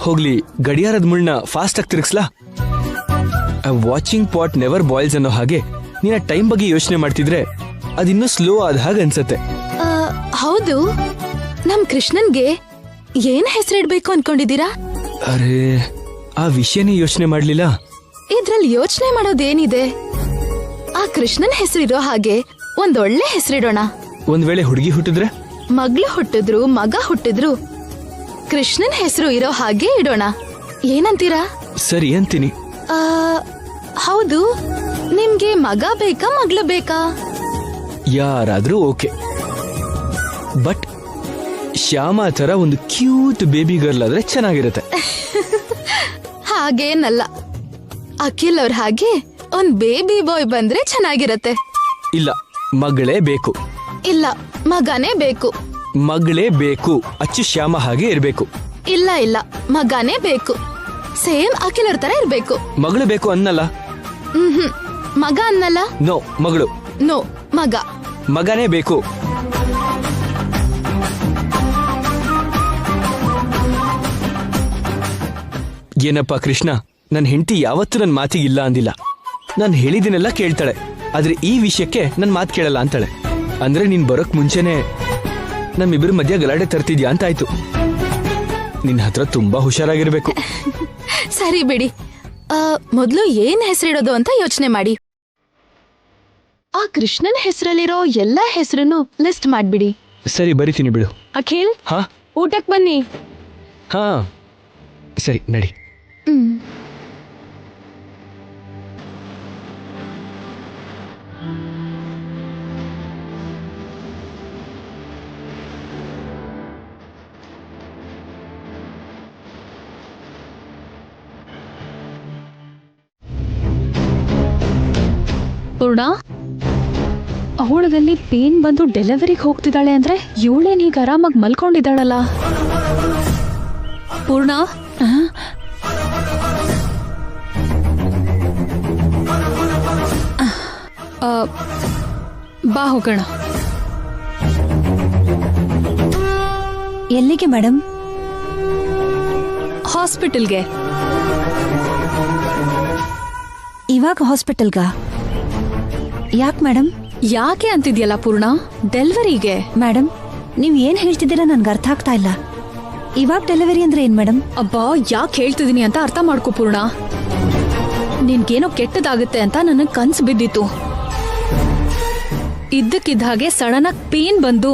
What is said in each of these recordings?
ಹೋಗ್ಲಿ, ಗಡಿಯಾರದ ಮುಳ್ಳ ಫಾಸ್ಟ್ ಆಗಿ ತಿರುಗಿಸ್ಲಾ? ವಾಚಿಂಗ್ ಪಾಟ್ ನೆವರ್ ಬಾಯ್ಲ್ಸ್ ಅನ್ನೋ ಹಾಗೆ ನೀನ ಟೈಮ್ ಬಗ್ಗೆ ಯೋಚನೆ ಮಾಡ್ತಿದ್ರೆ ಅದಿನ್ನೂ ಸ್ಲೋ ಆದ ಹಾಗೆ ಅನ್ಸತ್ತೆ. ಹೌದು, ನಮ್ ಕೃಷ್ಣನ್ಗೆ ಏನ್ ಹೆಸರಿಡ್ಬೇಕು ಅನ್ಕೊಂಡಿದ್ದೀರಾ? ಅರೆ, ಆ ವಿಷಯನೇ ಯೋಚನೆ ಮಾಡ್ಲಿಲ್ಲ. ಇದ್ರಲ್ಲಿ ಯೋಚನೆ ಮಾಡೋದೇನಿದೆ? ಆ ಕೃಷ್ಣನ್ ಹೆಸರಿರೋ ಹಾಗೆ ಒಂದೊಳ್ಳೆ ಹೆಸರಿಡೋಣ. ಒಂದ್ ವೇಳೆ ಹುಡುಗಿ ಹುಟ್ಟಿದ್ರೆ? ಮಗಳು ಹುಟ್ಟಿದ್ರು ಮಗ ಹುಟ್ಟಿದ್ರು ಕೃಷ್ಣನ್ ಹೆಸರು ಇರೋ ಹಾಗೆ ಇಡೋಣ. ಏನಂತೀರಾ? ಸರಿ ಅಂತೀನಿ. ಹೌದು, ನಿಮ್ಗೆ ಮಗ ಬೇಕಾ ಮಗಳು ಬೇಕಾ? ಯಾರಾದ್ರೂ ಓಕೆ, ಬಟ್ ಶ್ಯಾಮ ತರ ಒಂದು ಕ್ಯೂಟ್ ಬೇಬಿ ಗರ್ಲ್ ಆದ್ರೆ ಚೆನ್ನಾಗಿರುತ್ತೆ. ಹಾಗೇನಲ್ಲ, ಅಖಿಲ್ ಅವ್ರ ಹಾಗೆ ಒಂದ್ ಬೇಬಿ ಬಾಯ್ ಬಂದ್ರೆ ಚೆನ್ನಾಗಿರತ್ತೆ. ಇಲ್ಲ, ಮಗಳೇ ಬೇಕು. ಇಲ್ಲ, ಮಗನೇ ಬೇಕು. ಮಗಳೇ ಬೇಕು, ಅಚ್ಚು ಶ್ಯಾಮ ಹಾಗೆ ಇರ್ಬೇಕು. ಇಲ್ಲ ಇಲ್ಲ, ಮಗನೇ ಬೇಕು. ಸೇಮ್ ಅಖಿಲ್ ಅವ್ರ ತರ ಇರ್ಬೇಕು. ಮಗಳು ಬೇಕು ಅನ್ನಲ್ಲ. ಮಗ ಅನ್ನಲ್ಲ. ನೋ, ಮಗಳು. ನೋ, ಮಗ. ಮಗನೇ ಬೇಕು. ಏನಪ್ಪ ಕೃಷ್ಣ, ನನ್ ಹೆಂಡತಿ ಯಾವತ್ತೂ ನನ್ ಮಾತಿಗಿಲ್ಲ ಅಂದಿಲ್ಲ. ನಾನು ಹೇಳಿದಿನೆಲ್ಲ ಕೇಳ್ತಾಳೆ, ಆದ್ರೆ ಈ ವಿಷಯಕ್ಕೆ ನನ್ ಮಾತು ಕೇಳಲ್ಲ ಅಂತಾಳೆ. ಅಂದ್ರೆ ನೀನ್ ಬರೋಕ್ ಮುಂಚೆನೆ ನಮ್ಮಿಬ್ಬರ ಮಧ್ಯ ಗಲಾಟೆ ತರ್ತಿದ್ಯಾ ಅಂತಾಯ್ತು. ನಿನ್ ಹತ್ರ ತುಂಬಾ ಹುಷಾರಾಗಿರ್ಬೇಕು. ಸರಿ ಬಿಡಿ, ಮೊದ್ಲು ಏನ್ ಹೆಸರಿಡೋದು ಅಂತ ಯೋಚನೆ ಮಾಡಿ. ಆ ಕೃಷ್ಣನ್ ಹೆಸರಲ್ಲಿರೋ ಎಲ್ಲಾ ಹೆಸರನ್ನು ಲಿಸ್ಟ್ ಮಾಡ್ಬಿಡಿ. ಸರಿ, ಬರಿತೀನಿ ಬಿಡು. ಅಖಿಲ್, ಹಾ, ಊಟಕ್ ಬನ್ನಿ. ಹಾ ಸರಿ, ನಡಿ. ಪೂರ್ಣ, ಅವಳದಲ್ಲಿ ಪೇನ್ ಬಂದು ಡೆಲಿವರಿಗೆ ಹೋಗ್ತಿದ್ದಾಳೆ ಅಂದ್ರೆ ಇವಳೇನ್ ಈಗ ಆರಾಮಾಗಿ ಮಲ್ಕೊಂಡಿದ್ದಾಳಲ್ಲ. ಪೂರ್ಣ, ಬಾ ಹೋಗೋಣ. ಎಲ್ಲಿಗೆ ಮೇಡಮ್? ಹಾಸ್ಪಿಟಲ್ಗೆ. ಇವಾಗ ಹಾಸ್ಪಿಟಲ್ಗ? ಯಾಕೆ ಮೇಡಮ್? ಯಾಕೆ ಅಂತಿದ್ಯಲ್ಲ ಪೂರ್ಣ, ಡೆಲಿವರಿಗೆ. ಮೇಡಮ್, ನೀವ್ ಏನ್ ಹೇಳ್ತಿದ್ದೀರಾ ನನ್ಗೆ ಅರ್ಥ ಆಗ್ತಾ ಇಲ್ಲ. ಇವಾಗ ಡೆಲಿವರಿ ಅಂದ್ರೆ ಏನ್ ಮೇಡಮ್? ಅಬ್ಬಾ, ಯಾಕೆ ಹೇಳ್ತಿದೀನಿ ಅಂತ ಅರ್ಥ ಮಾಡ್ಕೋ ಪೂರ್ಣ. ನಿನ್ಗೇನೋ ಕೆಟ್ಟದಾಗುತ್ತೆ ಅಂತ ನನಗ್ ಕನ್ಸು ಬಿದ್ದಿತ್ತು. ಇದ್ದಕ್ಕಿದ್ದ ಹಾಗೆ ಸಡನ್ ಆಗಿ ಪೇನ್ ಬಂದು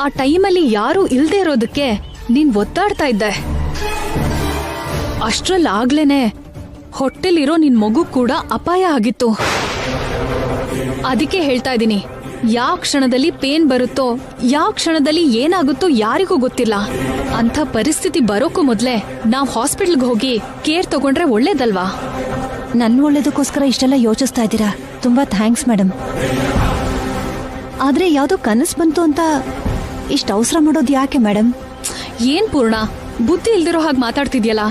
ಆ ಟೈಮಲ್ಲಿ ಯಾರು ಇಲ್ದೇ ಇರೋದಕ್ಕೆ ನೀನ್ ಒತ್ತಾಡ್ತಾ ಇದ್ದೆ. ಅಷ್ಟ್ರಲ್ಲಾಗ್ಲೇನೆ ಹೊಟ್ಟೆಲಿರೋ ನಿನ್ ಮಗು ಕೂಡ ಅಪಾಯ ಆಗಿತ್ತು. ಅದಕ್ಕೆ ಹೇಳ್ತಾ ಇದ್ದೀನಿ, ಯಾವ ಕ್ಷಣದಲ್ಲಿ ಪೇನ್ ಬರುತ್ತೋ, ಯಾವ ಕ್ಷಣದಲ್ಲಿ ಏನಾಗುತ್ತೋ ಯಾರಿಗೂ ಗೊತ್ತಿಲ್ಲ. ಅಂತ ಪರಿಸ್ಥಿತಿ ಬರೋಕ್ಕೂ ಮೊದ್ಲೇ ನಾವ್ ಹಾಸ್ಪಿಟಲ್ಗೆ ಹೋಗಿ ಕೇರ್ ತಗೊಂಡ್ರೆ ಒಳ್ಳೇದಲ್ವಾ? ನನ್ನ ಒಳ್ಳೇದಕ್ಕೋಸ್ಕರ ಇಷ್ಟೆಲ್ಲ ಯೋಚಿಸ್ತಾ ಇದ್ದೀರಾ, ತುಂಬಾ ಥ್ಯಾಂಕ್ಸ್ ಮೇಡಮ್. ಆದ್ರೆ ಯಾವ್ದೋ ಕನಸು ಬಂತು ಅಂತ ಇಷ್ಟ ಅವಸರ ಮಾಡೋದು ಯಾಕೆ ಮೇಡಮ್? ಏನ್ ಪೂರ್ಣ, ಬುದ್ಧಿ ಇಲ್ದಿರೋ ಹಾಗೆ ಮಾತಾಡ್ತಿದ್ಯಲ್ಲ.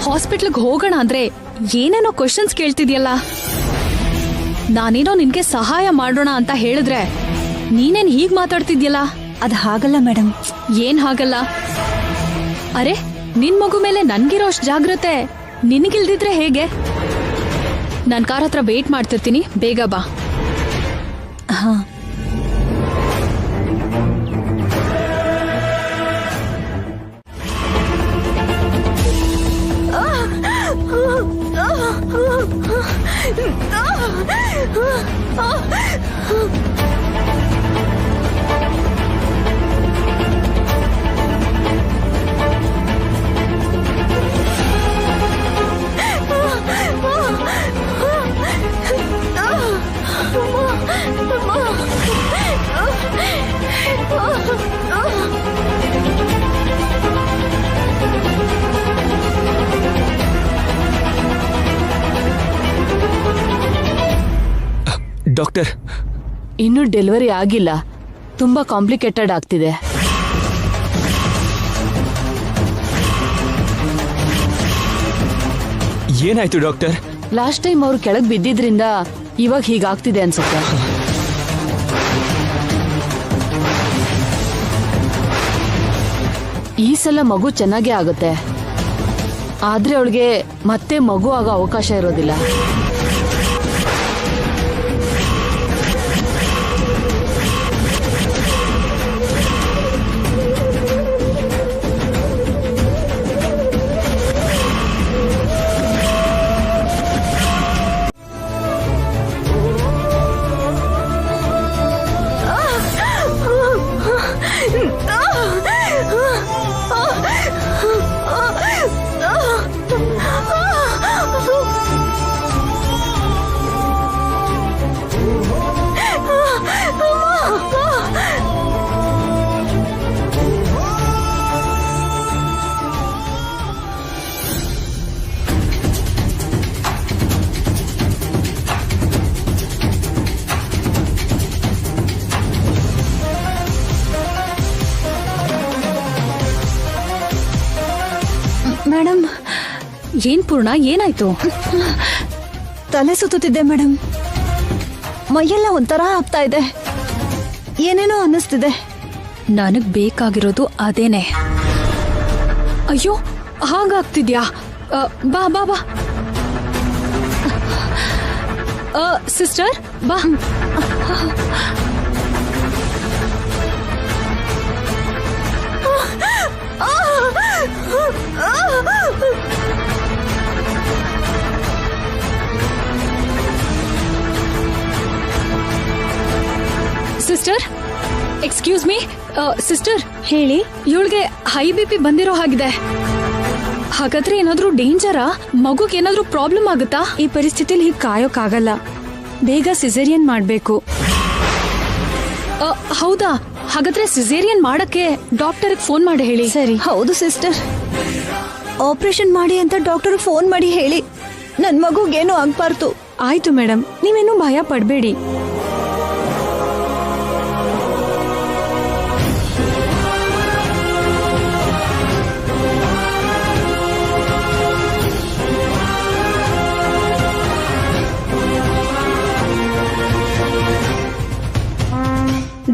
ಹಾಸ್ಪಿಟ್ಲ್ಗೆ ಹೋಗೋಣ ಅಂದ್ರೆ ಏನೇನೋ ಕ್ವಶನ್ಸ್ ಕೇಳ್ತಿದ್ಯಲ್ಲ. ನಾನೇನೋ ನಿನ್ಗೆ ಸಹಾಯ ಮಾಡೋಣ ಅಂತ ಹೇಳಿದ್ರೆ ನೀನೇನ್ ಹೀಗ್ ಮಾತಾಡ್ತಿದ್ಯಲ್ಲ. ಅದು ಹಾಗಲ್ಲ ಮೇಡಮ್. ಏನ್ ಹಾಗಲ್ಲ? ಅರೆ, ನಿನ್ ಮಗು ಮೇಲೆ ನನ್ಗಿರೋ ಅಷ್ಟ್ ಜಾಗ್ರತೆ ನಿನಗಿಲ್ದಿದ್ರೆ ಹೇಗೆ? ನಾನ್ ಕಾರ್ ಹತ್ರ ವೇಟ್ ಮಾಡ್ತಿರ್ತೀನಿ, ಬೇಗ ಬಾ. ಹಾ. ಡಾಕ್ಟರ್, ಇನ್ನೂ ಡೆಲಿವರಿ ಆಗಿಲ್ಲ, ತುಂಬಾ ಕಾಂಪ್ಲಿಕೇಟೆಡ್ ಆಗ್ತಿದೆ. ಏನಾಯ್ತು ಡಾಕ್ಟರ್? ಲಾಸ್ಟ್ ಟೈಮ್ ಅವ್ರು ಕೆಳಗ್ ಬಿದ್ದಿದ್ರಿಂದ ಇವಾಗ ಹೀಗಾಗ್ತಿದೆ ಅನ್ಸುತ್ತೆ. ಈ ಸಲ ಮಗು ಚೆನ್ನಾಗೇ ಆಗುತ್ತೆ, ಆದ್ರೆ ಅವಳಿಗೆ ಮತ್ತೆ ಮಗು ಆಗೋ ಅವಕಾಶ ಇರೋದಿಲ್ಲ. ಮೇಡಮ್, ಏನ್ ಪೂರ್ಣ, ಏನಾಯ್ತು? ತಲೆ ಸುತ್ತುತ್ತಿದ್ದೆ ಮೇಡಮ್. ಮೈಯೆಲ್ಲ ಒಂಥರ ಆಗ್ತಾ ಇದೆ, ಏನೇನೋ ಅನ್ನಿಸ್ತಿದೆ. ನನಗ್ ಬೇಕಾಗಿರೋದು ಅದೇನೆ. ಅಯ್ಯೋ, ಹಾಗಾಗ್ತಿದ್ಯಾ? ಬಾ ಬಾ ಬಾ. ಸಿಸ್ಟರ್ ಬಾ. Sister, excuse me. ಸಿಸ್ಟರ್, ಹೇಳಿ. ಇವಳಿಗೆ ಹೈ BP ಬಂದಿರೋ ಹಾಗಿದೆ. ಹಾಗಾದ್ರೆ ಏನಾದ್ರೂ ಡೇಂಜರಾ? ಮಗುಗೆ ಏನಾದ್ರೂ ಪ್ರಾಬ್ಲಮ್ ಆಗುತ್ತಾ? ಈ ಪರಿಸ್ಥಿತಿಲಿ ಹೀಗೆ ಕಾಯೋಕ್ಕಾಗಲ್ಲ, ಬೇಗ ಸಿಸೇರಿಯನ್ ಮಾಡ್ಬೇಕು. ಹೌದಾ? ಹಾಗಾದ್ರೆ ಸಿಸೇರಿಯನ್ ಮಾಡಕ್ಕೆ ಡಾಕ್ಟರ್ಗೆ ಫೋನ್ ಮಾಡಿ ಹೇಳಿ. ಸರಿ. ಹೌದು ಸಿಸ್ಟರ್, ಆಪರೇಷನ್ ಮಾಡಿ ಅಂತ ಡಾಕ್ಟರ್ ಫೋನ್ ಮಾಡಿ ಹೇಳಿ. ನನ್ ಮಗುಗೇನು ಆಗ್ಬಾರ್ದು. ಆಯ್ತು ಮೇಡಮ್, ನೀವೇನು ಭಯ ಪಡ್ಬೇಡಿ.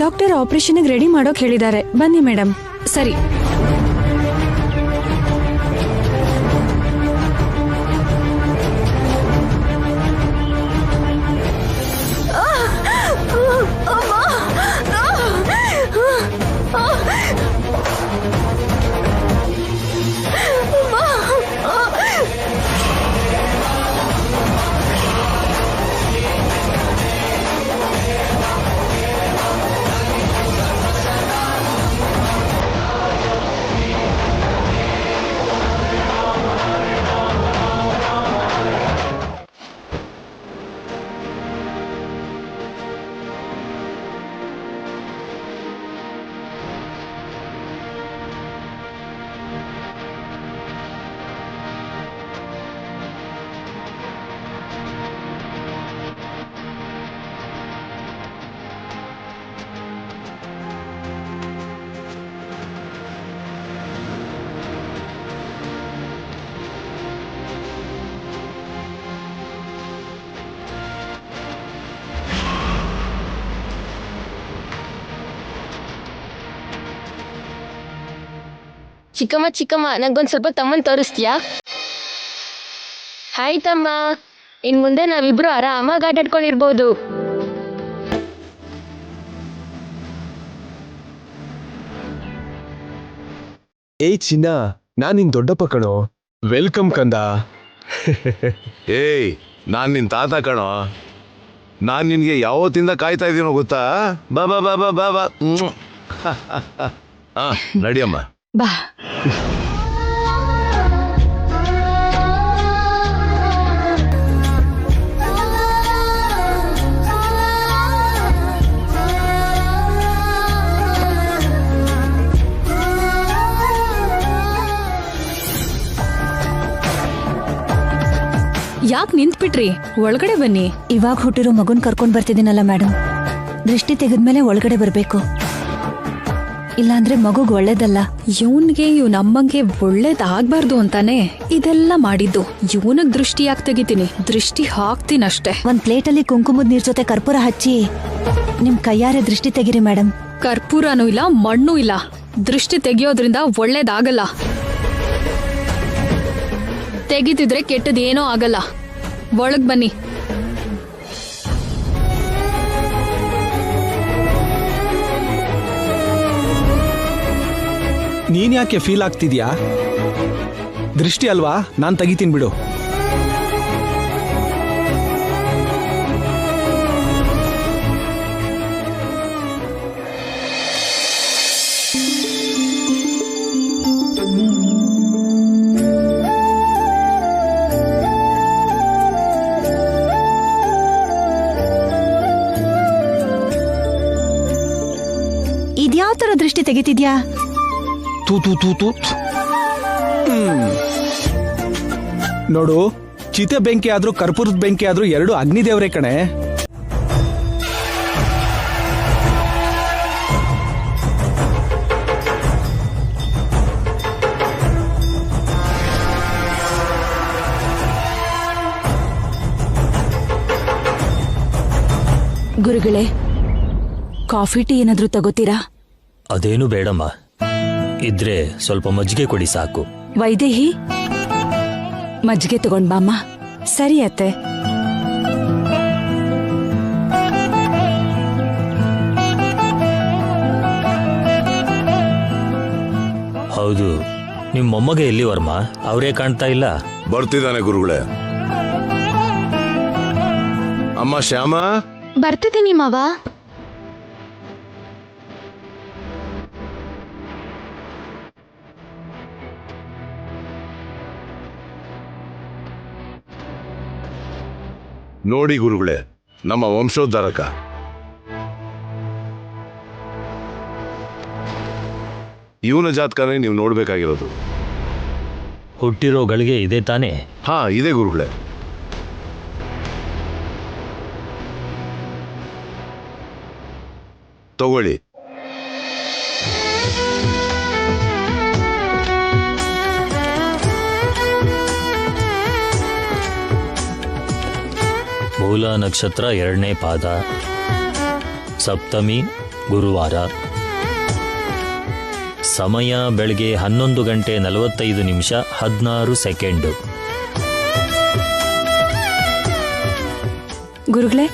ಡಾಕ್ಟರ್ ಆಪರೇಷನ್ಗೆ ರೆಡಿ ಮಾಡೋಕ್ ಹೇಳಿದ್ದಾರೆ, ಬನ್ನಿ ಮೇಡಮ್. ಸರಿ. ಚಿಕ್ಕಮ್ಮ ಚಿಕ್ಕಮ್ಮ, ನಂಗೊಂದು ಸ್ವಲ್ಪ ತಮ್ಮನ್ ತೋರಿಸ್ತೀಯಾ? ಹಾಯ್ ತಮ್ಮ, ಇನ್ ಮುಂದೆ ನಾವಿಬ್ರು ಆರಾಮಾಗಿ ಆಟಾಡ್ಕೊಂಡಿರ್ಬೋದು. ಏಯ್ ಚಿನ್ನ, ನಾನ್ ನಿನ್ ದೊಡ್ಡಪ್ಪ ಕಣೋ. ವೆಲ್ಕಮ್ ಕಂದ. ಏಯ್, ನಾನ್ ನಿನ್ ತಾತ ಕಣೋ. ನಾನ್ ನಿನ್ಗೆ ಯಾವತ್ತಿಂದ ಕಾಯ್ತಾ ಇದೀನೋ ಗೊತ್ತಾ? ಬಾ ಬಾ ಬಾ ಬಾ ಬಾ ಬಾ. ಹಾ, ನಡಿಯಮ್ಮ. ಬಾ. ಯಾಕೆ ನಿಂತ್ಬಿಟ್ರಿ? ಒಳಗಡೆ ಬನ್ನಿ. ಇವಾಗ ಹುಟ್ಟಿರೋ ಮಗುನ್ ಕರ್ಕೊಂಡ್ ಬರ್ತಿದ್ದೀನಲ್ಲ ಮೇಡಮ್, ದೃಷ್ಟಿ ತೆಗೆದ್ಮೇಲೆ ಒಳಗಡೆ ಬರ್ಬೇಕು, ಇಲ್ಲಾಂದ್ರೆ ಮಗುಗ್ ಒಳ್ಳೇದಲ್ಲ. ಇವನ್ಗೆ ನಮ್ಮಂಗೆ ಒಳ್ಳೇದಾಗ್ಬಾರ್ದು ಅಂತಾನೆ ಇದೆಲ್ಲ ಮಾಡಿದ್ದು. ಇವನಿಗ್ ದೃಷ್ಟಿ ಯಾಕೆ ತೆಗಿತೀನಿ? ದೃಷ್ಟಿ ಹಾಕ್ತೀನಷ್ಟೇ. ಒಂದ್ ಪ್ಲೇಟಲ್ಲಿ ಕುಂಕುಮದ ನೀರ್ ಜೊತೆ ಕರ್ಪೂರ ಹಚ್ಚಿ ನಿಮ್ ಕೈಯಾರೆ ದೃಷ್ಟಿ ತೆಗಿರಿ ಮೇಡಮ್. ಕರ್ಪೂರನೂ ಇಲ್ಲ, ಮಣ್ಣು ಇಲ್ಲ. ದೃಷ್ಟಿ ತೆಗೆಯೋದ್ರಿಂದ ಒಳ್ಳೇದಾಗಲ್ಲ. ತೆಗಿತಿದ್ರೆ ಕೆಟ್ಟದೇನೋ ಆಗಲ್ಲ. ಒಳಗ್ ಬನ್ನಿ. ನೀನ್ ಯಾಕೆ ಫೀಲ್ ಆಗ್ತಿದ್ಯಾ? ದೃಷ್ಟಿ ಅಲ್ವಾ, ನಾನ್ ತೆಗಿತೀನಿ ಬಿಡು. ಇದ್ಯಾವ ತರ ದೃಷ್ಟಿ ತೆಗಿತಿದ್ಯಾ? ತೂ ತೂ ತೂ ತೂ. ನೋಡು, ಚಿತೆ ಬೆಂಕಿ ಆದ್ರೂ ಕರ್ಪೂರದ ಬೆಂಕಿ ಆದ್ರೂ ಎರಡು ಅಗ್ನಿದೇವರೇ ಕಣೆ. ಗುರುಗಳೇ, ಕಾಫಿ ಟೀ ಏನಾದ್ರೂ ತಗೋತೀರಾ? ಅದೇನು ಬೇಡಮ್ಮ, ಇದ್ರೆ ಸ್ವಲ್ಪ ಮಜ್ಜಿಗೆ ಕೊಡಿ ಸಾಕು. ವೈದೇಹಿ, ಮಜ್ಜಿಗೆ ತಗೊಂಡ್ ಬಾಮ್ಮ. ಸರಿ ಅತ್ತೆ. ಹೌದು, ನಿಮ್ಮ ಮೊಮ್ಮಗ ಎಲ್ಲಿ ವರ್ಮ? ಅವರೇ ಕಾಣ್ತಾ ಇಲ್ಲ. ಬರ್ತಿದ್ದಾನೆ ಗುರುಗಳೇ. ಅಮ್ಮ ಶ್ಯಾಮ, ಬರ್ತಿದ್ದೀನಿ ಮಾವ. ನೋಡಿ ಗುರುಗಳೇ, ನಮ್ಮ ವಂಶೋದ್ಧಾರಕ. ಇವನ ಜಾತಕನೇ ನೀವು ನೋಡ್ಬೇಕಾಗಿರೋದು. ಹುಟ್ಟಿರೋ ಗಳಿಗೆ ಇದೆ ತಾನೇ? ಹಾ, ಇದೆ ಗುರುಗಳೇ. ತಗೊಳ್ಳಿ. ಮೂಲ ನಕ್ಷತ್ರ 2ನೇ ಪಾದ, ಸಪ್ತಮಿ ಗುರುವಾರ, ಸಮಯ ಬೆಳಗ್ಗೆ 11:45:16. ಗುರುಗಳೇ,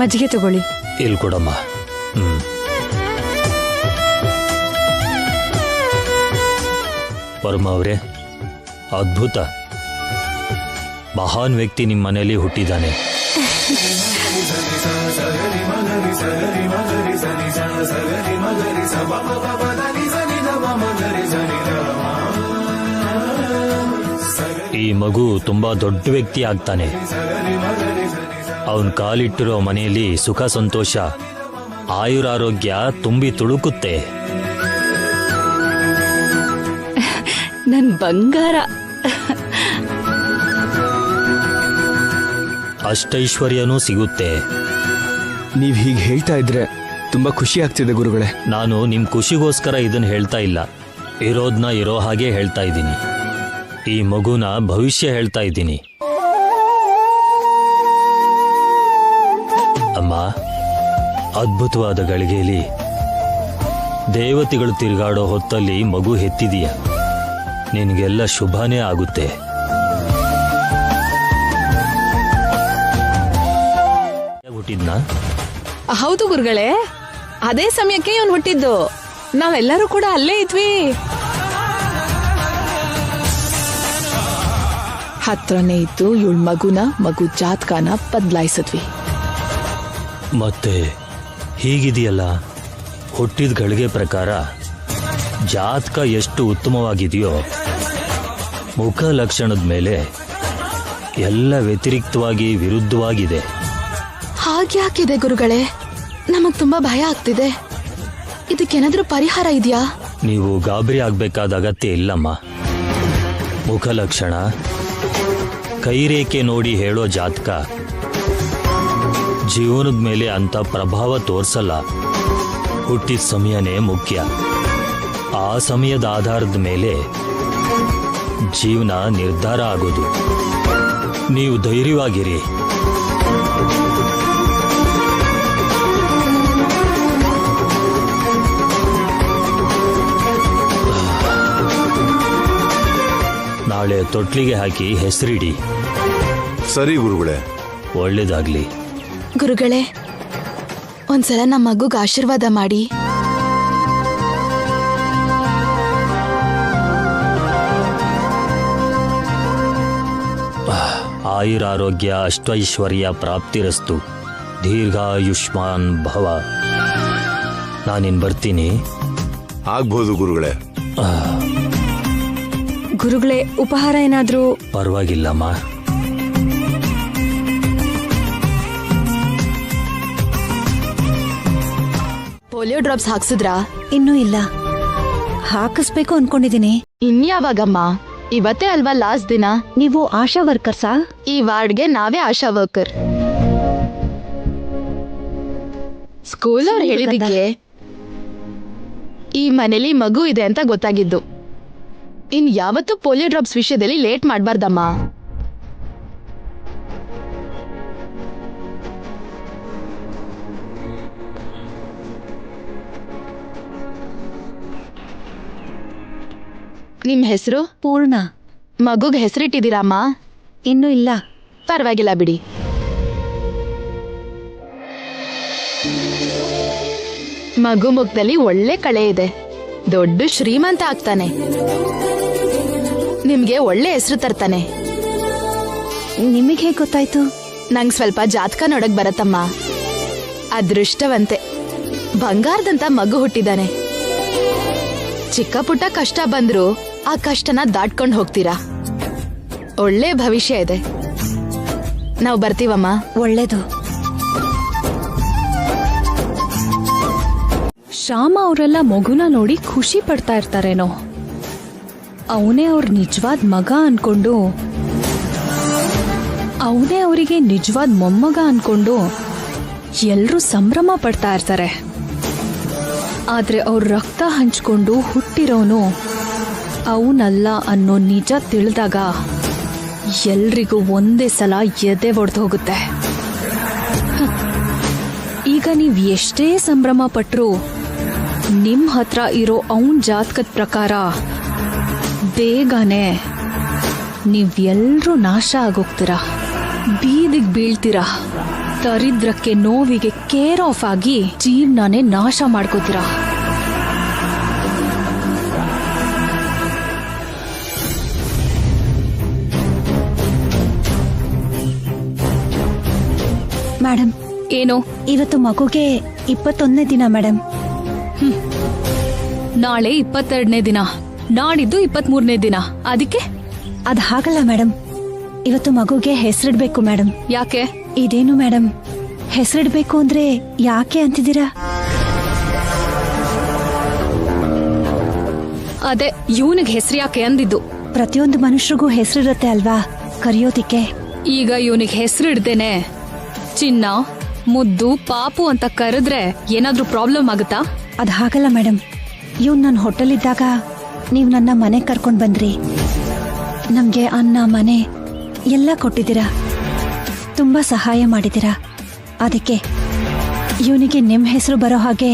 ಮಜ್ಜಿಗೆ ತಗೊಳ್ಳಿ. ಇಲ್ಲಿ ಕೊಡಮ್ಮ. ವರ್ಮ ಅವರೇ, ಅದ್ಭುತ. ಮಹಾನ್ ವ್ಯಕ್ತಿ ನಿಮ್ಮ ಮನೆಯಲ್ಲಿ ಹುಟ್ಟಿದ್ದಾನೆ. ಈ ಮಗು ತುಂಬಾ ದೊಡ್ಡ ವ್ಯಕ್ತಿ ಆಗ್ತಾನೆ. ಅವನ್ ಕಾಲಿಟ್ಟಿರೋ ಮನೆಯಲ್ಲಿ ಸುಖ ಸಂತೋಷ ಆಯುರಾರೋಗ್ಯ ತುಂಬಿ ತುಳುಕುತ್ತೆ. ನನ್ ಬಂಗಾರ. ಅಷ್ಟೈಶ್ವರ್ಯನೂ ಸಿಗುತ್ತೆ. ನೀವ್ ಹೀಗೆ ಹೇಳ್ತಾ ಇದ್ರೆ ತುಂಬಾ ಖುಷಿ ಆಗ್ತಿದೆ ಗುರುಗಳೇ. ನಾನು ನಿಮ್ ಖುಷಿಗೋಸ್ಕರ ಇದನ್ನ ಹೇಳ್ತಾ ಇಲ್ಲ, ಇರೋದ್ನ ಇರೋ ಹಾಗೆ ಹೇಳ್ತಾ ಇದ್ದೀನಿ. ಈ ಮಗುನ ಭವಿಷ್ಯ ಹೇಳ್ತಾ ಇದ್ದೀನಿ. ಅಮ್ಮ, ಅದ್ಭುತವಾದ ಗಳಿಗೆಯಲ್ಲಿ ದೇವತೆಗಳು ತಿರುಗಾಡೋ ಹೊತ್ತಲ್ಲಿ ಮಗು ಹೆತ್ತಿದೀಯ. ನಿನಗೆಲ್ಲ ಶುಭನೇ ಆಗುತ್ತೆ. ಹುಟ್ಟಿದ್ನಾ? ಹೌದು ಗುರುಗಳೇ, ಅದೇ ಸಮಯಕ್ಕೆ ಇವನು ಹುಟ್ಟಿದ್ದು. ನಾವೆಲ್ಲರೂ ಕೂಡ ಅಲ್ಲೇ ಇದ್ವಿ. ಹತ್ರನೇ ಇದ್ದು ಇವಳ ಮಗು ಜಾತಕನ ಬದಲಾಯಿಸಿದ್ವಿ. ಮತ್ತೆ ಹೀಗಿದೆಯಲ್ಲ, ಹುಟ್ಟಿದ ಗಳಿಗೆ ಪ್ರಕಾರ ಜಾತಕ ಎಷ್ಟು ಉತ್ತಮವಾಗಿದೆಯೋ ಮುಖ ಲಕ್ಷಣದ ಮೇಲೆ ಎಲ್ಲ ವ್ಯತಿರಿಕ್ತವಾಗಿ ವಿರುದ್ಧವಾಗಿದೆ. ಹಾಗ್ಯಾಕಿದೆ ಗುರುಗಳೇ? ನಮಗ್ ತುಂಬಾ ಭಯ ಆಗ್ತಿದೆ. ಇದಕ್ಕೇನಾದ್ರೂ ಪರಿಹಾರ ಇದೆಯಾ? ನೀವು ಗಾಬರಿ ಆಗ್ಬೇಕಾದ ಅಗತ್ಯ ಇಲ್ಲಮ್ಮ. ಮುಖ ಲಕ್ಷಣ, ಕೈರೇಖೆ ನೋಡಿ ಹೇಳೋ ಜಾತಕ ಜೀವನದ ಮೇಲೆ ಅಂತ ಪ್ರಭಾವ ತೋರ್ಸಲ್ಲ. ಹುಟ್ಟಿದ ಸಮಯನೇ ಮುಖ್ಯ. ಆ ಸಮಯದ ಆಧಾರದ ಮೇಲೆ ಜೀವನ ನಿರ್ಧಾರ ಆಗೋದು. ನೀವು ಧೈರ್ಯವಾಗಿರಿ. ತೊಟ್ಲಿಗೆ ಹಾಕಿ ಹೆಸರಿಡಿ. ಸರಿ ಗುರುಗಳೇ. ಒಳ್ಳೇದಾಗ್ಲಿ. ಗುರುಗಳೇ, ಒಂದ್ಸಲ ನಮ್ಮ ಮಗುಗ್ ಆಶೀರ್ವಾದ ಮಾಡಿ. ಆಯುರಾರೋಗ್ಯ ಅಷ್ಟೈಶ್ವರ್ಯ ಪ್ರಾಪ್ತಿರಸ್ತು. ದೀರ್ಘಾಯುಷ್ಮಾನ್ ಭವ. ನಾನಿನ್ ಬರ್ತೀನಿ. ಆಗ್ಬೋದು ಗುರುಗಳೇ. ಗುರುಗಳೇ, ಉಪಹಾರ ಏನಾದ್ರೂ? ಪರವಾಗಿಲ್ಲಮ್ಮ. ಪೋಲಿಯೋ ಡ್ರಾಪ್ಸ್ ಹಾಕ್ಸಿದ್ರಾ? ಇನ್ನೂ ಇಲ್ಲ, ಹಾಕಿಸ್ಬೇಕು ಅನ್ಕೊಂಡಿದೀನಿ. ಇನ್ಯಾವಾಗಮ್ಮ? ಇವತ್ತೇ ಅಲ್ವಾ ಲಾಸ್ಟ್ ದಿನ. ನೀವು ಆಶಾ ವರ್ಕರ್ಸಾ? ಈ ವಾರ್ಡ್ಗೆ ನಾವೇ ಆಶಾ ವರ್ಕರ್. ಸ್ಕೂಲ್ ಅವ್ರು ಹೇಳಿದಿಕ್ಕೆ ಈ ಮನೇಲಿ ಮಗು ಇದೆ ಅಂತ ಗೊತ್ತಾಗಿದ್ದು. ಇನ್ ಯಾವತ್ತೂ ಪೋಲಿಯೋ ಡ್ರಾಪ್ಸ್ ವಿಷಯದಲ್ಲಿ ಲೇಟ್ ಮಾಡ್ಬಾರ್ದಮ್ಮ. ನಿಮ್ ಹೆಸರು? ಪೂರ್ಣ. ಮಗುಗ್ ಹೆಸರಿಟ್ಟಿದ್ದೀರಮ್ಮ? ಇನ್ನೂ ಇಲ್ಲ. ಪರವಾಗಿಲ್ಲ ಬಿಡಿ. ಮಗು ಮುಖದಲ್ಲಿ ಒಳ್ಳೆ ಕಳೆ ಇದೆ. ದೊಡ್ಡ ಶ್ರೀಮಂತ ಆಗ್ತಾನೆ. ನಿಮ್ಗೆ ಒಳ್ಳೆ ಹೆಸರು ತರ್ತಾನೆ. ನಿಮಗೆ ಹೇಗೆ ಗೊತ್ತಾಯ್ತು? ನಂಗ್ ಸ್ವಲ್ಪ ಜಾತಕ ನೋಡಕ್ ಬರತ್ತಮ್ಮ. ಅದೃಷ್ಟವಂತೆ. ಬಂಗಾರದಂತ ಮಗು ಹುಟ್ಟಿದಾನೆ. ಚಿಕ್ಕ ಪುಟ್ಟ ಕಷ್ಟ ಬಂದ್ರು ಆ ಕಷ್ಟನ ದಾಟ್ಕೊಂಡು ಹೋಗ್ತೀರಾ. ಒಳ್ಳೆ ಭವಿಷ್ಯ ಇದೆ. ನಾವು ಬರ್ತೀವಮ್ಮ. ಒಳ್ಳೇದು. ಶ್ಯಾಮ ಅವರೆಲ್ಲ ಮಗುನ ನೋಡಿ ಖುಷಿ ಪಡ್ತಾ ಇರ್ತಾರೇನೋ. ಅವನೇ ಅವ್ರ ನಿಜವಾದ ಮಗ ಅನ್ಕೊಂಡು, ಅವನೇ ಅವರಿಗೆ ನಿಜವಾದ ಮೊಮ್ಮಗ ಅನ್ಕೊಂಡು ಎಲ್ರೂ ಸಂಭ್ರಮ ಪಡ್ತಾ ಇರ್ತಾರೆ. ಆದ್ರೆ ಅವ್ರ ರಕ್ತ ಹಂಚ್ಕೊಂಡು ಹುಟ್ಟಿರೋನು ಅವನಲ್ಲ ಅನ್ನೋ ನಿಜ ತಿಳಿದಾಗ ಎಲ್ರಿಗೂ ಒಂದೇ ಸಲ ಎದೆ ಒಡೆದು ಹೋಗುತ್ತೆ. ಈಗ ನೀವ್ ಎಷ್ಟೇ ಸಂಭ್ರಮ ಪಟ್ರು ನಿಮ್ ಹತ್ರ ಇರೋ ಅವನ್ ಜಾತಕದ ಪ್ರಕಾರ ಬೇಗನೆ ನೀವೆಲ್ಲರೂ ನಾಶ ಆಗೋಗ್ತೀರಾ, ಬೀದಿಗೆ ಬೀಳ್ತೀರಾ. ದರಿದ್ರಕ್ಕೆ ನೋವಿಗೆ ಕೇರ್ ಆಫ್ ಆಗಿ ಜೀವನನೇ ನಾಶ ಮಾಡ್ಕೋತೀರಾ. ಮೇಡಮ್, ಏನು? ಇವತ್ತು ಮಗುಗೆ 21ನೇ ದಿನ ಮೇಡಮ್. ನಾಳೆ 22ನೇ ದಿನ, ನಾಡಿದ್ದು 23ನೇ ದಿನ. ಅದಕ್ಕೆ ಅದ್ ಹಾಗಲ್ಲ ಮೇಡಮ್, ಇವತ್ತು ಮಗುಗೆ ಹೆಸರಿಡ್ಬೇಕು ಮೇಡಮ್. ಯಾಕೆ? ಇದೇನು ಮೇಡಮ್, ಹೆಸರಿಡ್ಬೇಕು ಅಂದ್ರೆ ಯಾಕೆ ಅಂತಿದ್ದೀರಾ? ಅದೇ ಇವನಿಗೆ ಹೆಸರು ಯಾಕೆ ಅಂದಿದ್ದು. ಪ್ರತಿಯೊಂದು ಮನುಷ್ಯರಿಗೂ ಹೆಸರಿರುತ್ತೆ ಅಲ್ವಾ ಕರೆಯೋದಿಕ್ಕೆ. ಈಗ ಇವನಿಗೆ ಹೆಸರಿಡ್ದೇನೆ ಚಿನ್ನ, ಮುದ್ದು, ಪಾಪು ಅಂತ ಕರೆದ್ರೆ ಏನಾದ್ರೂ ಪ್ರಾಬ್ಲಮ್ ಆಗುತ್ತಾ? ಅದ್ ಹಾಗಲ್ಲ ಮೇಡಮ್, ಇವ್ನು ನನ್ನ ಹೋಟೆಲಿದ್ದಾಗ ನೀವು ನನ್ನ ಮನೆಗೆ ಕರ್ಕೊಂಡು ಬಂದ್ರಿ. ನಮ್ಗೆ ಅನ್ನ, ಮನೆ ಎಲ್ಲ ಕೊಟ್ಟಿದ್ದೀರಾ, ತುಂಬಾ ಸಹಾಯ ಮಾಡಿದ್ದೀರಾ. ಅದಕ್ಕೆ ಇವನಿಗೆ ನಿಮ್ ಹೆಸರು ಬರೋ ಹಾಗೆ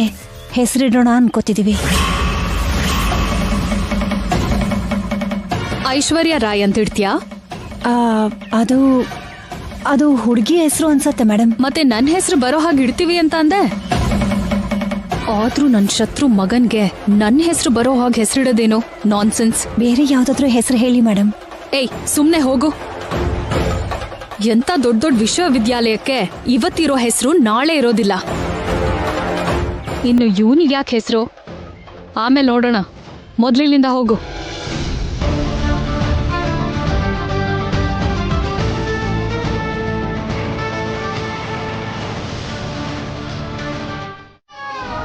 ಹೆಸರಿಡೋಣ ಅನ್ಕೋತಿದೀವಿ. ಐಶ್ವರ್ಯ ರಾಯ್ ಅಂತ ಇಡ್ತೀಯಾ? ಅದು ಅದು ಹುಡುಗಿ ಹೆಸರು ಅನ್ಸತ್ತೆ ಮೇಡಮ್. ಮತ್ತೆ ನನ್ನ ಹೆಸರು ಬರೋ ಹಾಗೆ ಇಡ್ತೀವಿ ಅಂತ ಅಂದೆ. ಆದ್ರೂ ನನ್ನ ಶತ್ರು ಮಗನ್ಗೆ ನನ್ನ ಹೆಸರು ಬರೋ ಹಾಗೆ ಹೆಸರಿಡೋದೇನು ನಾನ್ಸೆನ್ಸ್. ಬೇರೆ ಯಾವ್ದಾದ್ರೂ ಹೆಸರು ಹೇಳಿ ಮೇಡಮ್. ಏಯ್, ಸುಮ್ನೆ ಹೋಗು. ಎಂತ ದೊಡ್ಡ ದೊಡ್ಡ ವಿಶ್ವವಿದ್ಯಾಲಯಕ್ಕೆ ಇವತ್ತಿರೋ ಹೆಸರು ನಾಳೆ ಇರೋದಿಲ್ಲ. ಇನ್ನು ಇವನಿಗೆ ಯಾಕೆ ಹೆಸರು ಆಮೇಲೆ ನೋಡೋಣ, ಮೊದ್ಲಿನಿಂದ ಹೋಗು.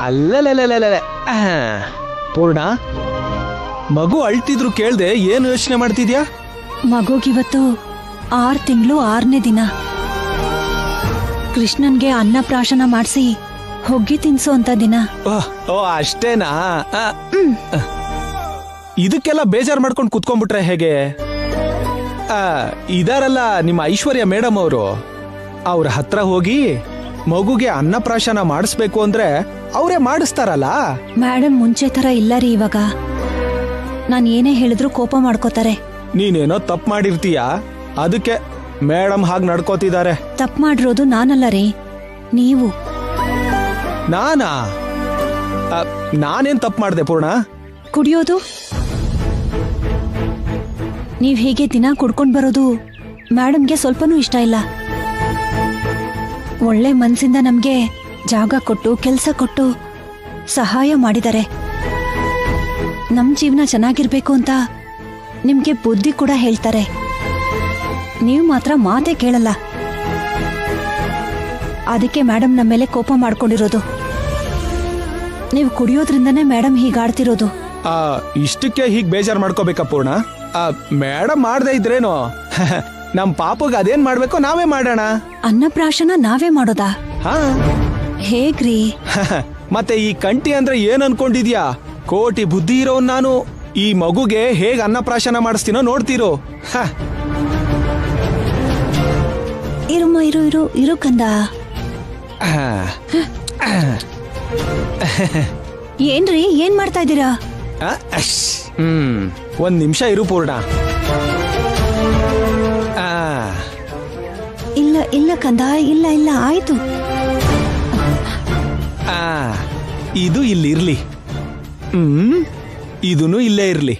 ಅಲ್ಲಲ್ಲ ಪೂರ್ಣ, ಮಗು ಅಳ್ತಿದ್ರು ಕೇಳ್ದೆ ಏನು ಯೋಚನೆ ಮಾಡ್ತಿದ್ಯಾ? ಮಗುಗಿವತ್ತು 6 ತಿಂಗಳು 6ನೇ ದಿನ. ಕೃಷ್ಣನ್ಗೆ ಅನ್ನಪ್ರಾಶನ ಮಾಡಿಸಿ ಹೊಗ್ಗಿ ತಿನ್ಸೋ ಅಂತ ದಿನ. ಓ ಅಷ್ಟೇನಾ? ಇದಕ್ಕೆಲ್ಲ ಬೇಜಾರ್ ಮಾಡ್ಕೊಂಡು ಕುತ್ಕೊಂಡ್ಬಿಟ್ರೆ ಹೇಗೆ? ಇದಾರಲ್ಲ ನಿಮ್ಮ ಐಶ್ವರ್ಯ ಮೇಡಮ್ ಅವರು, ಅವ್ರ ಹತ್ರ ಹೋಗಿ ಮಗುಗೆ ಅನ್ನಪ್ರಾಶನ ಮಾಡಿಸ್ಬೇಕು ಅಂದ್ರೆ ಅವರೇ ಮಾಡಿಸ್ತಾರಲ್ಲ. ಮೇಡಮ್ ಮುಂಚೆ ತರ ಇಲ್ಲ ರೀ ಇವಾಗ. ನಾನು ಏನೇ ಹೇಳಿದ್ರು ಕೋಪ ಮಾಡ್ಕೋತಾರೆ. ನೀನೇನೋ ತಪ್ಪು ಮಾಡಿರ್ತೀಯ, ಅದಕ್ಕೆ ಮೇಡಮ್ ಹಾಗೆ ನಡ್ಕೋತಿದ್ದಾರೆ. ತಪ್ಪು ಮಾಡಿರೋದು ನಾನಲ್ಲ ರೀ, ನೀವು. ನಾನಾ? ನಾನೇನ್ ತಪ್ಪು ಮಾಡಿದೆ ಪೂರ್ಣ? ಕುಡಿಯೋದು. ನೀವ್ ಹೀಗೆ ದಿನ ಕುಡ್ಕೊಂಡ್ ಬರೋದು ಮೇಡಮ್ಗೆ ಸ್ವಲ್ಪನೂ ಇಷ್ಟ ಇಲ್ಲ. ಒಳ್ಳೆ ಮನ್ಸಿಂದ ನಮ್ಗೆ ಜಾಗ ಕೊಟ್ಟು ಕೆಲಸ ಕೊಟ್ಟು ಸಹಾಯ ಮಾಡಿದ್ದಾರೆ. ನಮ್ ಜೀವನ ಚೆನ್ನಾಗಿರ್ಬೇಕು ಅಂತ ನಿಮ್ಗೆ ಬುದ್ಧಿ ಕೂಡ ಹೇಳ್ತಾರೆ. ನೀವು ಮಾತ್ರ ಮಾತೇ ಕೇಳಲ್ಲ. ಅದಕ್ಕೆ ಮೇಡಮ್ ನಮ್ಮ ಮೇಲೆ ಕೋಪ ಮಾಡ್ಕೊಂಡಿರೋದು. ನೀವು ಕುಡಿಯೋದ್ರಿಂದನೇ ಮೇಡಮ್ ಹೀಗಾಡ್ತಿರೋದು. ಇಷ್ಟಕ್ಕೆ ಹೀಗ್ ಬೇಜಾರ್ ಮಾಡ್ಕೋಬೇಕಾ ಪೂರ್ಣ? ಮೇಡಮ್ ಮಾಡದೇ ಇದ್ರೇನು ನಮ್ ಪಾಪಗ್ ಅದೇನ್ ಮಾಡ್ಬೇಕೋ ನಾವೇ ಮಾಡೋಣ. ಅನ್ನಪ್ರಾಶನ ನಾವೇ ಮಾಡೋದಾ? ಹಾ. ಹೇಗ್ರಿ? ಮತ್ತೆ ಈ ಕಂಟಿ ಅಂದ್ರೆ ಏನ್ ಅನ್ಕೊಂಡಿದ್ಯಾ? ಕೋಟಿ ಬುದ್ಧಿ ಇರೋನ್ ನಾನು ಈ ಮಗುಗೆ ಹೇಗ್ ಅನ್ನಪ್ರಾಶನ ಮಾಡಿಸ್ತೀನೋ ನೋಡ್ತೀರೋ. ಇರುಮ್ಮ, ಇರು ಇರು ಇರು ಕಂದ. ಏನ್ರಿ, ಏನ್ ಮಾಡ್ತಾ ಇದ್ದೀರಾ? ಒಂದ್ ನಿಮಿಷ ಇರು ಪೂರ್ಣ. ಇಲ್ಲ ಇಲ್ಲ ಕಂದ, ಇಲ್ಲ ಇಲ್ಲ, ಆಯ್ತು. ಇದು ಇಲ್ಲಿರ್ಲಿ. ಇದೂನು ಇಲ್ಲೇ ಇರ್ಲಿ.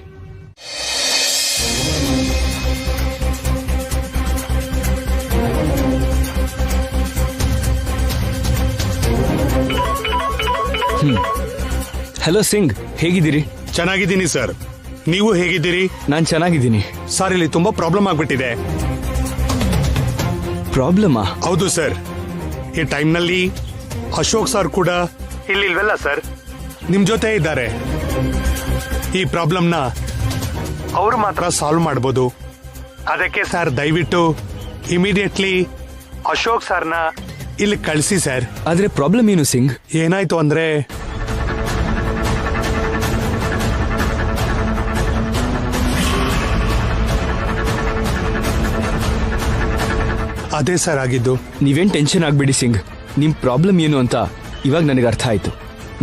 ಹಲೋ ಸಿಂಗ್, ಹೇಗಿದ್ದೀರಿ? ಚೆನ್ನಾಗಿದ್ದೀನಿ ಸರ್, ನೀವು ಹೇಗಿದ್ದೀರಿ? ನಾನ್ ಚೆನ್ನಾಗಿದ್ದೀನಿ. ಸರ್, ಇಲ್ಲಿ ತುಂಬಾ ಪ್ರಾಬ್ಲಮ್ ಆಗ್ಬಿಟ್ಟಿದೆ. ಪ್ರಾಬ್ಲಮಾ? ಹೌದು ಸರ್, ಈ ಟೈಮ್ನಲ್ಲಿ ಅಶೋಕ್ ಸರ್ ಕೂಡ ಇಲ್ಲಿಲ್ವಲ್ಲ ಸರ್, ನಿಮ್ ಜೊತೆ ಇದ್ದಾರೆ. ಈ ಪ್ರಾಬ್ಲಮ್ನ ಅವ್ರು ಮಾತ್ರ ಸಾಲ್ವ್ ಮಾಡ್ಬೋದು. ಅದಕ್ಕೆ ಸರ್, ದಯವಿಟ್ಟು ಇಮಿಡಿಯೇಟ್ಲಿ ಅಶೋಕ್ ಸರ್ನ ಇಲ್ಲಿ ಕಳಿಸಿ ಸರ್. ಆದ್ರೆ ಪ್ರಾಬ್ಲಮ್ ಏನು ಸಿಂಗ್? ಏನಾಯ್ತು ಅಂದ್ರೆ, ಅದೇ ಸರ್ ಆಗಿದ್ದು. ನೀವೇನ್ ಟೆನ್ಷನ್ ಆಗ್ಬೇಡಿ ಸಿಂಗ್. ನಿಮ್ ಪ್ರಾಬ್ಲಮ್ ಏನು ಅಂತ ಇವಾಗ ನನಗೆ ಅರ್ಥ ಆಯ್ತು.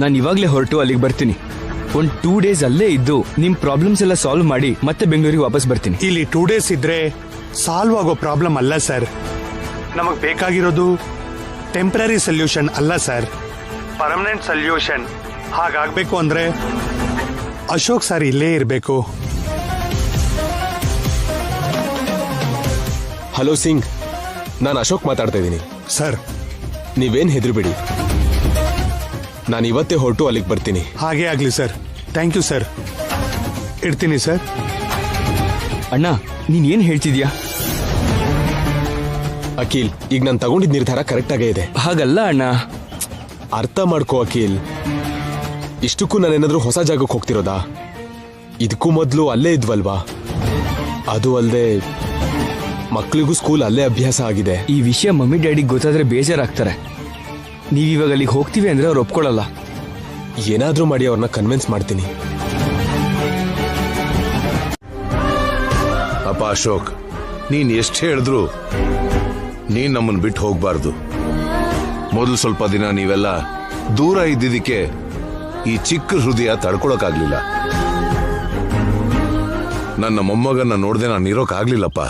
ನಾನು ಇವಾಗ್ಲೇ ಹೊರಟು ಅಲ್ಲಿಗೆ ಬರ್ತೀನಿ. ಒಂದ್ 2 days ಅಲ್ಲೇ ಇದ್ದು ನಿಮ್ ಪ್ರಾಬ್ಲಮ್ಸ್ ಎಲ್ಲ ಸಾಲ್ವ್ ಮಾಡಿ ಮತ್ತೆ ಬೆಂಗಳೂರಿಗೆ ವಾಪಸ್ ಬರ್ತೀನಿ. ಇಲ್ಲಿ 2 days ಇದ್ರೆ ಸಾಲ್ವ್ ಆಗೋ ಪ್ರಾಬ್ಲಮ್ ಅಲ್ಲ ಸರ್. ನಮಗ್ ಬೇಕಾಗಿರೋದು ಟೆಂಪರರಿ ಸೊಲ್ಯೂಷನ್ ಅಲ್ಲ ಸರ್, ಪರ್ಮನೆಂಟ್ ಸೊಲ್ಯೂಷನ್. ಹಾಗಾಗ್ಬೇಕು ಅಂದ್ರೆ ಅಶೋಕ್ ಸರ್ ಇಲ್ಲೇ ಇರಬೇಕು. ಹಲೋ ಸಿಂಗ್, ನಾನು ಅಶೋಕ್ ಮಾತಾಡ್ತಾ ಇದ್ದೀನಿ. ಸರ್, ನೀವೇನ್ ಹೆದರ್ಬೇಡಿ, ನಾನು ಇವತ್ತೇ ಹೊರಟು ಅಲ್ಲಿಗೆ ಬರ್ತೀನಿ. ಹಾಗೇ ಆಗ್ಲಿ ಸರ್. Thank you sir. ಇಡ್ತೀನಿ ಸರ್. ಅಣ್ಣ, ನೀನ್ ಏನ್ ಹೇಳ್ತಿದ್ಯಾ? ಅಖಿಲ್, ಈಗ ನಾನು ತಗೊಂಡಿದ್ದ ನಿರ್ಧಾರ ಕರೆಕ್ಟ್ ಆಗೇ ಇದೆ. ಹಾಗಲ್ಲ ಅಣ್ಣ. ಅರ್ಥ ಮಾಡ್ಕೋ ಅಖಿಲ್. ಇಷ್ಟಕ್ಕೂ ನಾನೇನಾದ್ರೂ ಹೊಸ ಜಾಗಕ್ಕೆ ಹೋಗ್ತಿರೋದಾ? ಇದಕ್ಕೂ ಮೊದಲು ಅಲ್ಲೇ ಇದ್ವಲ್ವಾ? ಅದು ಅಲ್ಲದೆ ಮಕ್ಕಳಿಗೂ ಸ್ಕೂಲ್ ಅಲ್ಲೇ ಅಭ್ಯಾಸ ಆಗಿದೆ. ಈ ವಿಷಯ ಮಮ್ಮಿ ಡ್ಯಾಡಿಗೆ ಗೊತ್ತಾದ್ರೆ ಬೇಜಾರಾಗ್ತಾರೆ. ನೀವಿವಾಗ ಅಲ್ಲಿಗೆ ಹೋಗ್ತೀವಿ ಅಂದ್ರೆ ಅವ್ರು ಒಪ್ಕೊಳ್ಳಲ್ಲ. ಏನಾದ್ರೂ ಮಾಡಿ ಅವ್ರನ್ನ ಕನ್ವಿನ್ಸ್ ಮಾಡ್ತೀನಿ. ಅಪ್ಪ ಅಶೋಕ್, ನೀನ್ ಎಷ್ಟು ಹೇಳಿದ್ರು ನೀನ್ ನಮ್ಮನ್ನು ಬಿಟ್ಟು ಹೋಗ್ಬಾರ್ದು. ಮೊದಲು ಸ್ವಲ್ಪ ದಿನ ನೀವೆಲ್ಲ ದೂರ ಇದ್ದಿದ್ದಕ್ಕೆ ಈ ಚಿಕ್ಕ ಹೃದಯ ತಡ್ಕೊಳಕ್ಕಾಗ್ಲಿಲ್ಲ. ನನ್ನ ಮೊಮ್ಮಗನ್ನ ನೋಡ್ದೆ ನಾನು ಇರೋಕ್ಕಾಗ್ಲಿಲ್ಲಪ್ಪ.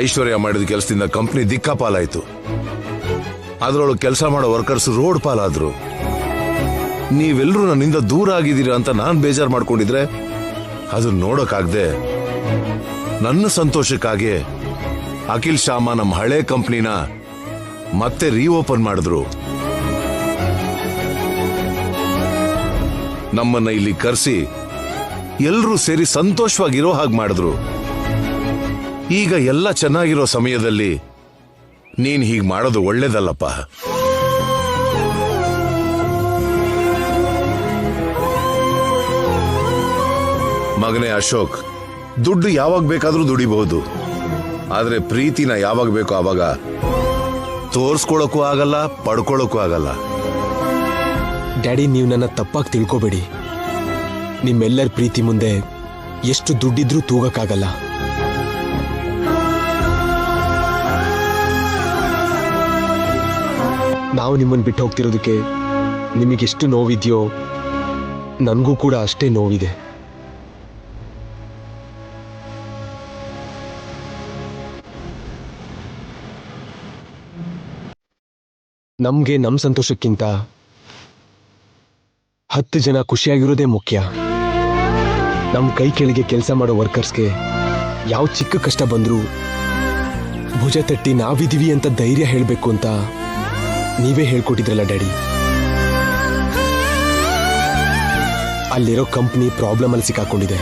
ಐಶ್ವರ್ಯ ಮಾಡಿದ ಕೆಲಸದಿಂದ ಕಂಪ್ನಿ ದಿಕ್ಕಾಪಾಲಾಯ್ತು. ಅದರೊಳಗೆ ಕೆಲಸ ಮಾಡೋ ವರ್ಕರ್ಸ್ ರೋಡ್ ಪಾಲಾದ್ರು. ನೀವೆಲ್ಲರೂ ನನ್ನಿಂದ ದೂರ ಆಗಿದ್ದೀರಾ ಅಂತ ನಾನು ಬೇಜಾರು ಮಾಡ್ಕೊಂಡಿದ್ರೆ ಅದು ನೋಡೋಕ್ಕಾಗದೆ ನನ್ನ ಸಂತೋಷಕ್ಕಾಗಿ ಅಖಿಲ್ ಶಾಮ ನಮ್ಮ ಹಳೆ ಕಂಪ್ನಿನ ಮತ್ತೆ ರೀಓಪನ್ ಮಾಡಿದ್ರು. ನಮ್ಮನ್ನ ಇಲ್ಲಿ ಕರೆಸಿ ಎಲ್ಲರೂ ಸೇರಿ ಸಂತೋಷವಾಗಿರೋ ಹಾಗೆ ಮಾಡಿದ್ರು. ಈಗ ಎಲ್ಲ ಚೆನ್ನಾಗಿರೋ ಸಮಯದಲ್ಲಿ ನೀನ್ ಹೀಗೆ ಮಾಡೋದು ಒಳ್ಳೇದಲ್ಲಪ್ಪ. ಮಗನೇ ಅಶೋಕ್, ದುಡ್ಡು ಯಾವಾಗ ಬೇಕಾದ್ರೂ ದುಡಿಬಹುದು, ಆದ್ರೆ ಪ್ರೀತಿನ ಯಾವಾಗ ಬೇಕೋ ಆವಾಗ ತೋರ್ಸ್ಕೊಳಕ್ಕೂ ಆಗಲ್ಲ, ಪಡ್ಕೊಳಕ್ಕೂ ಆಗಲ್ಲ. ಡ್ಯಾಡಿ, ನೀವು ನನ್ನ ತಪ್ಪಾಗಿ ತಿಳ್ಕೊಬೇಡಿ. ನಿಮ್ಮೆಲ್ಲರ ಪ್ರೀತಿ ಮುಂದೆ ಎಷ್ಟು ದುಡ್ಡಿದ್ರೂ ತೂಗಕ್ಕಾಗಲ್ಲ. ನಾವು ನಿಮ್ಮನ್ನು ಬಿಟ್ಟು ಹೋಗ್ತಿರೋದಕ್ಕೆ ನಿಮಗೆಷ್ಟು ನೋವಿದೆಯೋ ನನಗೂ ಕೂಡ ಅಷ್ಟೇ ನೋವಿದೆ. ನಮ್ಗೆ ನಮ್ಮ ಸಂತೋಷಕ್ಕಿಂತ 10 ಜನ ಖುಷಿಯಾಗಿರೋದೇ ಮುಖ್ಯ. ನಮ್ಮ ಕೈ ಕೆಳಗೆ ಕೆಲಸ ಮಾಡೋ ವರ್ಕರ್ಸ್ಗೆ ಯಾವ ಚಿಕ್ಕ ಕಷ್ಟ ಬಂದರೂ ಭುಜ ತಟ್ಟಿ ನಾವಿದೀವಿ ಅಂತ ಧೈರ್ಯ ಹೇಳಬೇಕು ಅಂತ ನೀವೇ ಹೇಳ್ಕೊಟ್ಟಿದ್ರಲ್ಲ ಡ್ಯಾಡಿ. ಅಲ್ಲಿರೋ ಕಂಪ್ನಿ ಪ್ರಾಬ್ಲಮ್ ಅಲ್ಲಿ ಸಿಕ್ಕಾಕೊಂಡಿದೆ.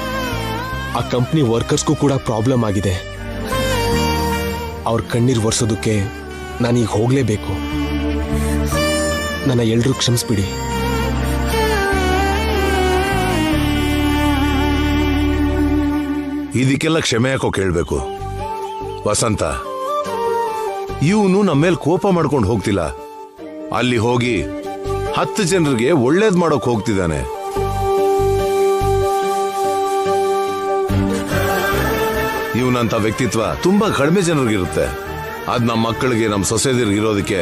ಆ ಕಂಪ್ನಿ ವರ್ಕರ್ಸ್ಗೂ ಕೂಡ ಪ್ರಾಬ್ಲಮ್ ಆಗಿದೆ. ಅವ್ರ ಕಣ್ಣೀರು ಒರೆಸೋದಕ್ಕೆ ನಾನೀಗ ಹೋಗ್ಲೇಬೇಕು. ನನ್ನ ಎಲ್ರೂ ಕ್ಷಮಿಸ್ಬಿಡಿ. ಇದಕ್ಕೆಲ್ಲ ಕ್ಷಮೆ ಯಾಕೋ ಕೇಳಬೇಕು ವಸಂತ? ಇವನು ನಮ್ಮ ಮೇಲೆ ಕೋಪ ಮಾಡ್ಕೊಂಡು ಹೋಗ್ತಿಲ್ಲ, ಅಲ್ಲಿ ಹೋಗಿ 10 ಜನರಿಗೆ ಒಳ್ಳೇದ್ ಮಾಡೋಕ್ ಹೋಗ್ತಿದ್ದಾನೆ. ಇವನಂತ ವ್ಯಕ್ತಿತ್ವ ತುಂಬಾ ಕಡಿಮೆ ಜನರಿಗಿರುತ್ತೆ. ಅದ್ ನಮ್ಮ ಮಕ್ಕಳಿಗೆ, ನಮ್ಮ ಸೊಸೈಟಿಗೆ ಇರೋದಕ್ಕೆ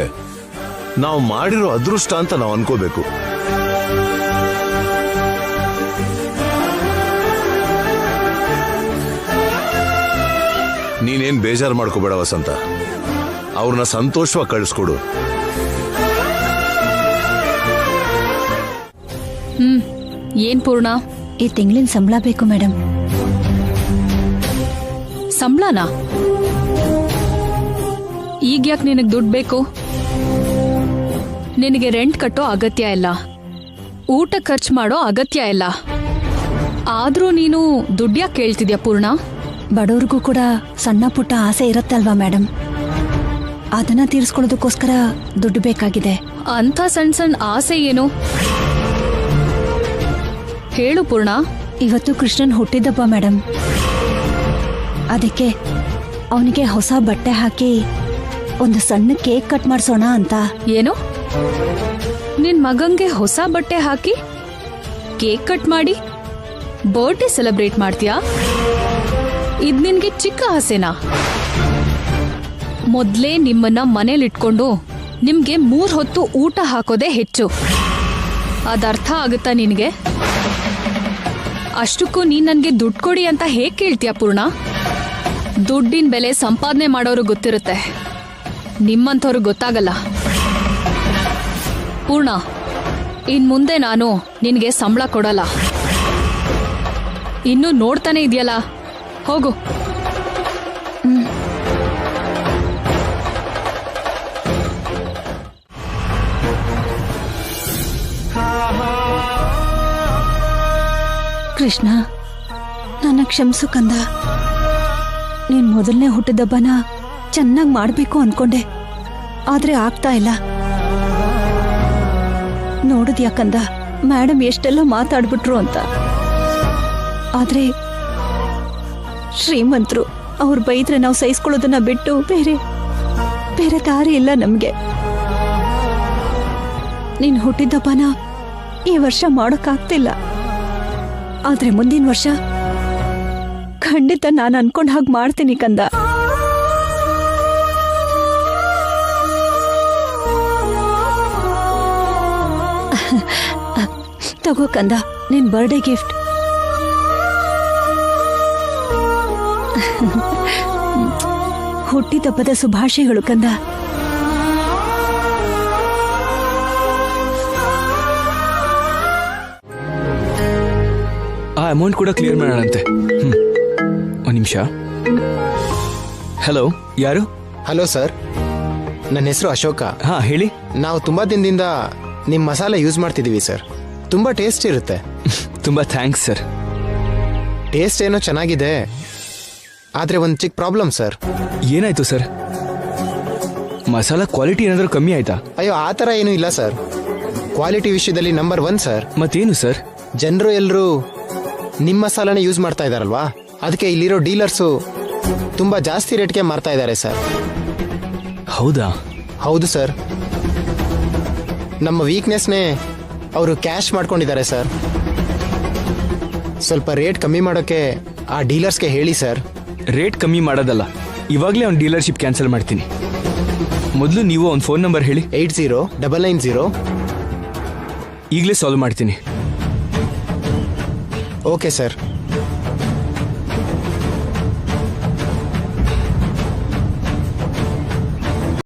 ನಾವು ಮಾಡಿರೋ ಅದೃಷ್ಟ ಅಂತ ನಾವು ಅನ್ಕೋಬೇಕು. ನೀನೇನ್ ಬೇಜಾರು ಮಾಡ್ಕೋಬೇಡ ವಸಂತ, ಅವ್ರನ್ನ ಸಂತೋಷವಾಗಿ ಕಳಿಸ್ಕೊಡು. ಏನ್ ಪೂರ್ಣ? ಈ ತಿಂಗಳಿನ ಸಂಬಳ ಬೇಕು ಮೇಡಮ್. ಸಂಬಳನಾ? ಈಗ ಯಾಕೆ ನಿನಗೆ ದುಡ್ಡು ಬೇಕು? ನಿನಗೆ ರೆಂಟ್ ಕಟ್ಟೋ ಅಗತ್ಯ ಇಲ್ಲ, ಊಟ ಖರ್ಚು ಮಾಡೋ ಅಗತ್ಯ ಇಲ್ಲ. ಆದ್ರೂ ನೀನು ದುಡ್ಡು ಯಾಕೆ ಕೇಳ್ತಿದ್ಯಾ ಪೂರ್ಣ? ಬಡವ್ರಿಗೂ ಕೂಡ ಸಣ್ಣ ಪುಟ್ಟ ಆಸೆ ಇರುತ್ತಲ್ವಾ ಮೇಡಮ್, ಅದನ್ನ ತೀರಿಸ್ಕೊಳ್ಳೋದಕ್ಕೋಸ್ಕರ ದುಡ್ಡು ಬೇಕಾಗಿದೆ. ಅಂಥ ಸಣ್ಣ ಸಣ್ಣ ಆಸೆ ಏನು ಹೇಳು ಪೂರ್ಣ. ಇವತ್ತು ಕೃಷ್ಣನ್ ಹುಟ್ಟಿದಬ್ಬ ಮೇಡಮ್, ಅದಕ್ಕೆ ಅವನಿಗೆ ಹೊಸ ಬಟ್ಟೆ ಹಾಕಿ ಒಂದು ಸಣ್ಣ ಕೇಕ್ ಕಟ್ ಮಾಡಿಸೋಣ ಅಂತ. ಏನು? ನಿನ್ ಮಗಂಗೆ ಹೊಸ ಬಟ್ಟೆ ಹಾಕಿ ಕೇಕ್ ಕಟ್ ಮಾಡಿ ಬರ್ಡೇ ಸೆಲೆಬ್ರೇಟ್ ಮಾಡ್ತೀಯಾ? ಇದ್ ನಿನ್ಗೆ ಚಿಕ್ಕ ಆಸೆನಾ? ಮೊದ್ಲೇ ನಿಮ್ಮನ್ನ ಮನೇಲಿಟ್ಕೊಂಡು ನಿಮ್ಗೆ 3 ಹೊತ್ತು ಊಟ ಹಾಕೋದೇ ಹೆಚ್ಚು. ಅದರ್ಥ ಆಗುತ್ತಾ ನಿನ್ಗೆ? ಅಷ್ಟಕ್ಕೂ ನೀನ್ ನನ್ಗೆ ದುಡ್ಡು ಕೊಡಿ ಅಂತ ಹೇಗ್ ಕೇಳ್ತೀಯ ಪೂರ್ಣ? ದುಡ್ಡಿನ ಬೆಲೆ ಸಂಪಾದನೆ ಮಾಡೋರು ಗೊತ್ತಿರುತ್ತೆ, ನಿಮ್ಮಂಥವ್ರು ಗೊತ್ತಾಗಲ್ಲ. ಪೂರ್ಣ, ಇನ್ ಮುಂದೆ ನಾನು ನಿನ್ಗೆ ಸಂಬಳ ಕೊಡಲ್ಲ. ಇನ್ನು ನೋಡ್ತಾನೆ ಇದೆಯಲ್ಲ, ಹೋಗು. ಕೃಷ್ಣ, ನನ್ನ ಕ್ಷಮಿಸು ಕಂದ. ನೀನ್ ಮೊದಲನೇ ಹುಟ್ಟಿದಬ್ಬನ ಚೆನ್ನಾಗಿ ಮಾಡ್ಬೇಕು ಅನ್ಕೊಂಡೆ, ಆದ್ರೆ ಆಗ್ತಾ ಇಲ್ಲ. ನೋಡಿದ್ಯಾ ಕಂದ, ಮೇಡಮ್ ಎಷ್ಟೆಲ್ಲ ಮಾತಾಡ್ಬಿಟ್ರು ಅಂತ. ಆದ್ರೆ ಶ್ರೀಮಂತರು, ಅವ್ರು ಬೈದ್ರೆ ನಾವು ಸಹಿಸ್ಕೊಳ್ಳೋದನ್ನ ಬಿಟ್ಟು ಬೇರೆ ದಾರಿ ಇಲ್ಲ ನಮ್ಗೆ. ನೀನ್ ಹುಟ್ಟಿದಬ್ಬನ ಈ ವರ್ಷ ಮಾಡೋಕ್ಕಾಗ್ತಿಲ್ಲ, ಆದ್ರೆ ಮುಂದಿನ ವರ್ಷ ಖಂಡಿತ ನಾನು ಅನ್ಕೊಂಡ್ ಹಾಗೆ ಮಾಡ್ತೀನಿ ಕಂದ. ತಗೋ ಕಂದ, ನಿನ್ ಬರ್ಡೇ ಗಿಫ್ಟ್. ಹುಟ್ಟಿದಬ್ಬದ ಶುಭಾಶಯಗಳು ಕಂದ. ಆ ಅಮೌಂಟ್ ಕೂಡ ಕ್ಲಿಯರ್ ಮಾಡೋಣಂತೆ. ಒಂದು ನಿಮಿಷ. ಹಲೋ, ಯಾರು? ಹಲೋ ಸರ್, ನನ್ನ ಹೆಸರು ಅಶೋಕ. ಹಾ ಹೇಳಿ. ನಾವು ತುಂಬಾ ದಿನದಿಂದ ನಿಮ್ಮ ಮಸಾಲೆ ಯೂಸ್ ಮಾಡ್ತಿದ್ದೀವಿ ಸರ್. ತುಂಬಾ ಟೇಸ್ಟ್ ಇರುತ್ತೆ. ತುಂಬಾ ಥ್ಯಾಂಕ್ಸ್ ಸರ್. ಟೇಸ್ಟ್ ಏನೋ ಚೆನ್ನಾಗಿದೆ, ಆದ್ರೆ ಒಂದು ಚಿಕ್ಕ ಪ್ರಾಬ್ಲಮ್ ಸರ್. ಏನಾಯ್ತು ಸರ್? ಮಸಾಲಾ ಕ್ವಾಲಿಟಿ ಏನಾದರೂ ಕಮ್ಮಿ ಆಯ್ತಾ? ಅಯ್ಯೋ, ಆ ಥರ ಏನೂ ಇಲ್ಲ ಸರ್. ಕ್ವಾಲಿಟಿ ವಿಷಯದಲ್ಲಿ ನಂಬರ್ 1 ಸರ್. ಮತ್ತೇನು ಸರ್? ಜನರು ಎಲ್ಲರೂ ನಿಮ್ಮ ಮಸಾಲಾನೇ ಯೂಸ್ ಮಾಡ್ತಾ ಇದಾರಲ್ವಾ, ಅದಕ್ಕೆ ಇಲ್ಲಿರೋ ಡೀಲರ್ಸು ತುಂಬಾ ಜಾಸ್ತಿ ರೇಟ್ಗೆ ಮಾರ್ತಾ ಇದ್ದಾರೆ ಸರ್. ಹೌದಾ? ಹೌದು ಸರ್. ನಮ್ಮ ವೀಕ್ನೆಸ್ನೇ ಅವರು ಕ್ಯಾಶ್ ಮಾಡ್ಕೊಂಡಿದ್ದಾರೆ ಸರ್. ಸ್ವಲ್ಪ ರೇಟ್ ಕಮ್ಮಿ ಮಾಡೋಕ್ಕೆ ಆ ಡೀಲರ್ಸ್ಗೆ ಹೇಳಿ ಸರ್. ರೇಟ್ ಕಮ್ಮಿ ಮಾಡೋದಲ್ಲ, ಇವಾಗಲೇ ಒಂದು ಡೀಲರ್ಶಿಪ್ ಕ್ಯಾನ್ಸಲ್ ಮಾಡ್ತೀನಿ. ಮೊದಲು ನೀವು ಒಂದು ಫೋನ್ ನಂಬರ್ ಹೇಳಿ. 80-990 ಈಗಲೇ ಸಾಲ್ವ್ ಮಾಡ್ತೀನಿ. Okay sir.